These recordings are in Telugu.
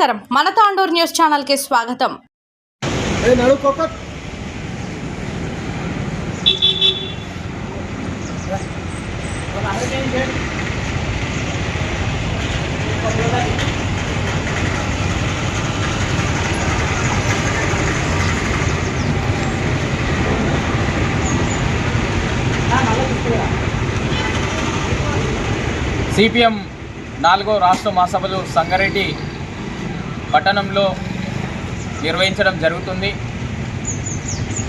నమస్కారం, మన తాండూరు న్యూస్ ఛానల్ కి స్వాగతం. సిపిఎం 4వ రాష్ట్ర మహాసభలు సంగారెడ్డి పట్టణంలో నిర్వహించడం జరుగుతుంది.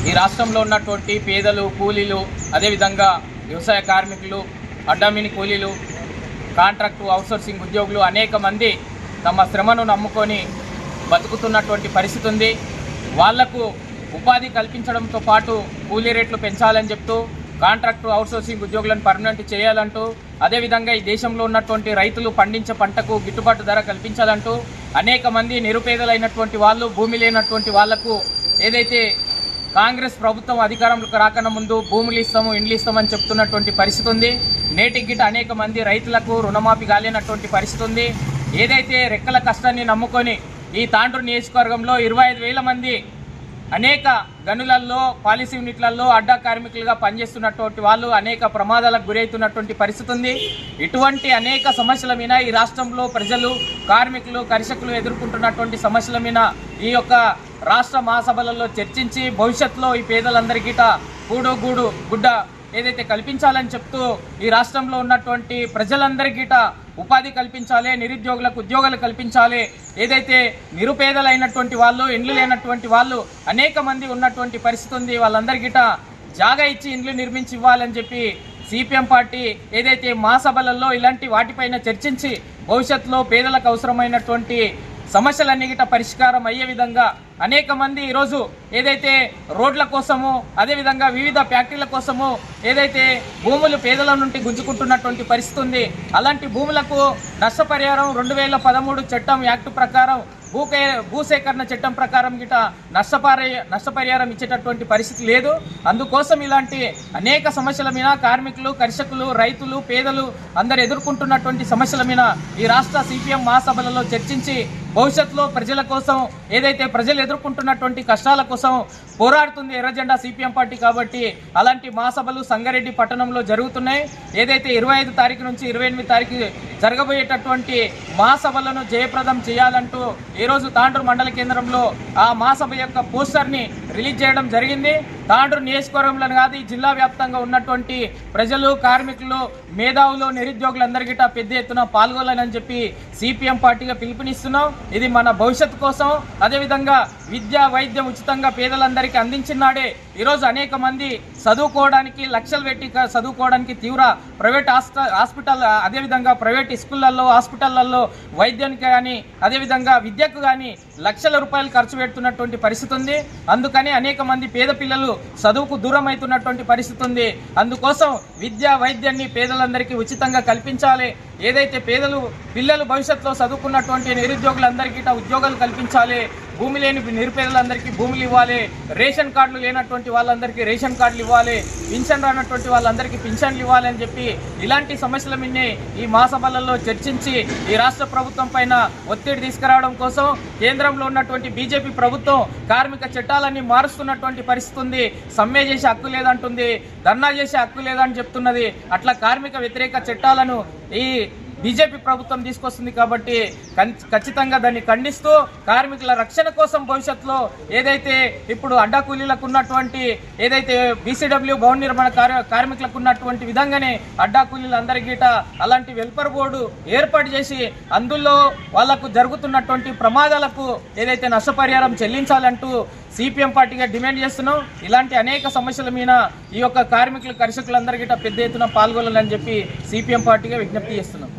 ఈ రాష్ట్రంలో ఉన్నటువంటి పేదలు, కూలీలు, అదేవిధంగా వ్యవసాయ కార్మికులు, అడ్డమిని కూలీలు, కాంట్రాక్టు అవుట్సోర్సింగ్ ఉద్యోగులు అనేక మంది తమ శ్రమను నమ్ముకొని బతుకుతున్నటువంటి పరిస్థితి ఉంది. వాళ్లకు ఉపాధి కల్పించడంతో పాటు కూలీ రేట్లు పెంచాలని చెప్తూ, కాంట్రాక్టు అవుట్సోర్సింగ్ ఉద్యోగులను పర్మనెంట్ చేయాలంటూ, అదేవిధంగా ఈ దేశంలో ఉన్నటువంటి రైతులు పండించే పంటకు గిట్టుబాటు ధర కల్పించాలంటూ అనేక మంది నిరుపేదలైనటువంటి వాళ్ళు, భూమి లేనటువంటి వాళ్లకు ఏదైతే కాంగ్రెస్ ప్రభుత్వం అధికారంలోకి రాకన్నా ముందు భూములు ఇస్తాము, ఇండ్లు ఇస్తామని చెప్తున్నటువంటి పరిస్థితి ఉంది. నేటికి గిట్ట అనేక మంది రైతులకు రుణమాఫీ కాలేనటువంటి పరిస్థితి ఉంది. ఏదైతే రెక్కల కష్టాన్ని నమ్ముకొని ఈ తాండూరు నియోజకవర్గంలో 25,000 మంది అనేక గనులలో, పాలసీ యూనిట్లలో అడ్డా కార్మికులుగా పనిచేస్తున్నటువంటి వాళ్ళు అనేక ప్రమాదాలకు గురవుతున్నటువంటి పరిస్థితి ఉంది. ఇటువంటి అనేక సమస్యల మీద ఈ రాష్ట్రంలో ప్రజలు, కార్మికులు, కర్షకులు ఎదుర్కొంటున్నటువంటి సమస్యల మీద ఈ యొక్క రాష్ట్ర మహాసభలలో చర్చించి భవిష్యత్తులో ఈ పేదలందరికీ కూడు గూడు గుడ్డ ఏదైతే కల్పించాలని చెప్తూ ఈ రాష్ట్రంలో ఉన్నటువంటి ప్రజలందరికీ ఉపాధి కల్పించాలి, నిరుద్యోగులకు ఉద్యోగాలు కల్పించాలి. ఏదైతే నిరుపేదలైనటువంటి వాళ్ళు, ఇండ్లు లేనటువంటి వాళ్ళు అనేక మంది ఉన్నటువంటి పరిస్థితి ఉంది. వాళ్ళందరికీ జాగా ఇచ్చి ఇండ్లు నిర్మించి ఇవ్వాలని చెప్పి సిపిఎం పార్టీ ఏదైతే మహాసభలలో ఇలాంటి వాటిపైన చర్చించి భవిష్యత్తులో పేదలకు అవసరమైనటువంటి సమస్యలన్నీ పరిష్కారం అయ్యే విధంగా అనేక మంది ఈరోజు ఏదైతే రోడ్ల కోసము, అదేవిధంగా వివిధ ఫ్యాక్టరీల కోసము ఏదైతే భూములు పేదల నుండి గుంజుకుంటున్నటువంటి పరిస్థితి ఉంది. అలాంటి భూములకు నష్టపరిహారం 2013 చట్టం యాక్ట్ ప్రకారం, భూసేకరణ చట్టం ప్రకారం నష్టపరిహారం ఇచ్చేటటువంటి పరిస్థితి లేదు. అందుకోసం ఇలాంటి అనేక సమస్యల మీద కార్మికులు, కర్షకులు, రైతులు, పేదలు అందరు ఎదుర్కొంటున్నటువంటి సమస్యల మీద ఈ రాష్ట్ర సిపిఎం మహాసభలలో చర్చించి భవిష్యత్తులో ప్రజల కోసం, ఏదైతే ప్రజలు ఎదుర్కొంటున్నటువంటి కష్టాల కోసం పోరాడుతుంది ఎర్రజెండా సిపిఎం పార్టీ. కాబట్టి అలాంటి మహాసభలు సంగారెడ్డి పట్టణంలో జరుగుతున్నాయి. ఏదైతే 25 తారీఖు నుంచి 28 తారీఖు జరగబోయేటటువంటి మహాసభలను జయప్రదం చేయాలంటూ ఈరోజు తాండూరు మండల కేంద్రంలో ఆ మహాసభ యొక్క పోస్టర్ని రిలీజ్ చేయడం జరిగింది. తాండూరు నియోజకవర్గంలో కాదు, ఈ జిల్లా వ్యాప్తంగా ఉన్నటువంటి ప్రజలు, కార్మికులు, మేధావులు, నిరుద్యోగులందరికీ పెద్ద ఎత్తున పాల్గొనాలని చెప్పి సిపిఎం పార్టీగా పిలుపునిస్తున్నాం. ఇది మన భవిష్యత్తు కోసం, అదేవిధంగా విద్య, వైద్యం ఉచితంగా పేదలందరికీ అందించినాడే ఈరోజు అనేక మంది చదువుకోవడానికి, లక్షలు పెట్టి చదువుకోవడానికి తీవ్ర ప్రైవేట్ హాస్పిటల్, అదేవిధంగా ప్రైవేట్ స్కూళ్ళల్లో, హాస్పిటళ్లలో వైద్యానికి కానీ, అదేవిధంగా విద్యకు కానీ లక్షల రూపాయలు ఖర్చు పెడుతున్నటువంటి పరిస్థితి ఉంది. అందుకని అనేక మంది పేద పిల్లలు చదువుకు దూరం అవుతున్నటువంటి పరిస్థితి ఉంది. అందుకోసం విద్య, వైద్యాన్ని పేదలందరికీ ఉచితంగా కల్పించాలి. ఏదైతే పిల్లలు భవిష్యత్తులో చదువుకున్నటువంటి నిరుద్యోగులందరికీ ఉద్యోగాలు కల్పించాలి. భూమి లేని నిరుపేదలందరికీ భూములు ఇవ్వాలి. రేషన్ కార్డులు లేనటువంటి వాళ్ళందరికీ రేషన్ కార్డులు ఇవ్వాలి. పింఛన్ రానటువంటి వాళ్ళందరికీ పింఛన్లు ఇవ్వాలి అని చెప్పి ఇలాంటి సమస్యల మీదనే ఈ మహాసభలలో చర్చించి ఈ రాష్ట్ర ప్రభుత్వం పైన ఒత్తిడి తీసుకురావడం కోసం కేంద్రంలో ఉన్నటువంటి బీజేపీ ప్రభుత్వం కార్మిక చట్టాలన్నీ మారుస్తున్నటువంటి పరిస్థితి ఉంది. సమ్మె చేసే హక్కు లేదంటుంది, ధర్నా చేసే హక్కు లేదని చెప్తున్నది. అట్లా కార్మిక వ్యతిరేక చట్టాలను ఈ బీజేపీ ప్రభుత్వం తీసుకొస్తుంది. కాబట్టి ఖచ్చితంగా దాన్ని ఖండిస్తూ కార్మికుల రక్షణ కోసం భవిష్యత్తులో ఏదైతే ఇప్పుడు అడ్డా కూలీలకు ఉన్నటువంటి, ఏదైతే బీసీడబ్ల్యూ భవన నిర్మాణ కార్మికులకు ఉన్నటువంటి విధంగానే అడ్డా కూలీలందరికీ అలాంటి వెల్ఫేర్ బోర్డు ఏర్పాటు చేసి అందులో వాళ్లకు జరుగుతున్నటువంటి ప్రమాదాలకు ఏదైతే నష్టపరిహారం చెల్లించాలంటూ సిపిఎం పార్టీగా డిమాండ్ చేస్తున్నాం. ఇలాంటి అనేక సమస్యల మీద ఈ యొక్క కార్మికులు, కర్షకులందరికీ పెద్ద ఎత్తున పాల్గొనాలని చెప్పి సిపిఎం పార్టీగా విజ్ఞప్తి చేస్తున్నాం.